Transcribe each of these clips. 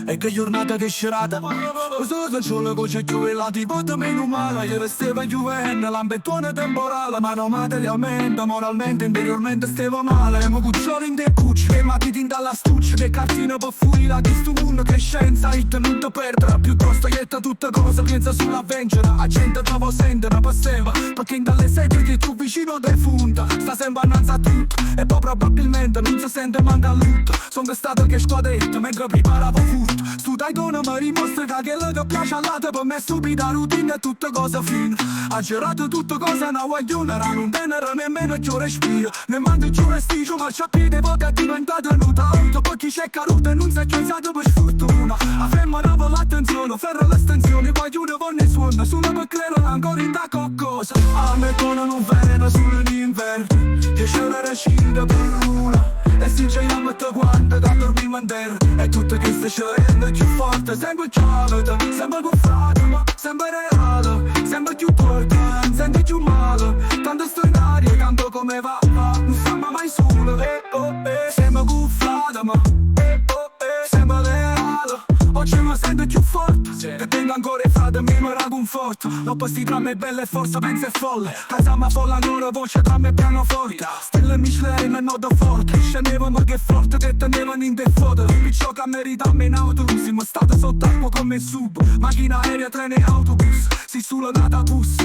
E che giornata che scerata. Questo solo coce più e la tipo da meno male. Ieri stava giovenne, l'ambettone temporale. Ma non materialmente, moralmente, interiormente stavo male. Ma cuccioli in te cucci, e matiti dalla stuccia. Che cartina per fuori la di sto mondo che scienza. Il tenuto perdere, piuttosto ietta tutta cosa. Pensa sull'avventure, a gente trovo sentire per sempre. Perché in dalle sedie che tu vicino te funta. Sta sempre annanzi a tutto, e poi probabilmente non si sente manca lutto. Sono stato che scodetto, mentre preparavo furto. Stu taitone mi dimostra che quello che piace all'altro per me è stupida routine e tutte cose fine. Ha girato tutte cose una guagliona, non tenere nemmeno più respiro. Ne mando giù vestigio, ma c'ha piede poco è diventato nuda. Dopo chi c'è caduto e non si è pensato per sfortuna. A femmina per l'attenzione, ferro l'estensione, guaglione con ne suona. Solo per credere ancora in da qualcosa. A me con non viene solo in inverno. 10 ore recinte per una. E si ci metto quando da dormire in terra. E tutte queste scelte più forte. Sempre gialata, sempre buffata, ma sempre reale. Sempre più forte, sempre più male. Tanto sto in aria, tanto come va. Non stiamo mai solo, sempre buffata, ma sempre reale. Oggi mi sento più forte, e tengo ancora i frati, mi era conforto. Dopo sti drammi belle e forza, pensa è folle. Casa ma folla ancora voce, drammi e pianoforte. Stelle Michelin e nodo forte. Scendevo ma che forte, che tenevano in default. Picciò che meritava in autobus. Siamo stati sott'acqua come il sub. Macchina aerea, treno e autobus. Si sulla nata bus.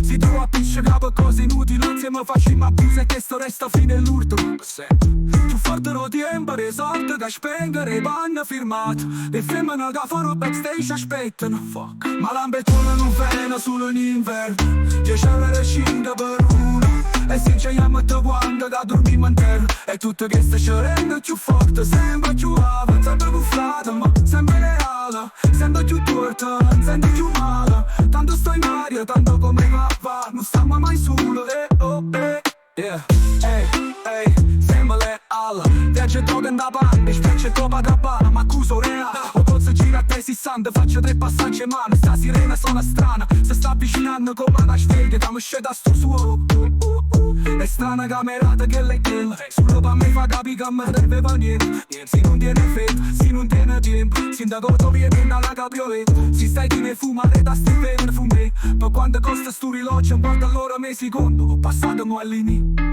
Si trova a pisciare per cose inutili. Insieme facciamo abuso e che sto resta fine l'urto. Più forte lo tempo, risolto che spengere i panni firmati. Le femmine che fanno backstage aspettano. Fuck. Ma l'ambettone non viene solo in inverno. 10 ore recinte per una. E se ci metto quando da dormiamo in terra. E tutte queste scerende più forte. Sempre più ava, sempre più frata, ma sempre reale. Sempre più torta, sempre più male. Tanto sto in aria, tanto come va. Non stiamo mai solo, yeah. Sempre leale. Viaggio droga in da banda, specie troppa gabbana. Ma accuso reale. O pozzo gira a te 60, faccio 3 passaggi in mano. Sta sirena suona strana, se sta avvicinando come una sveglia. Dammi sceda sto suo. È strana camerata che lei quella. Solo per me fa capire che mi serveva niente. Si non tiene fede, si non tiene tempo. Sindaco tu vieni dalla capioletta. Si stai di ne fumare da sti per fumare. Per quanto costa sto rilogio, un quarto all'ora me secondo. Ho passato mo all'inizio.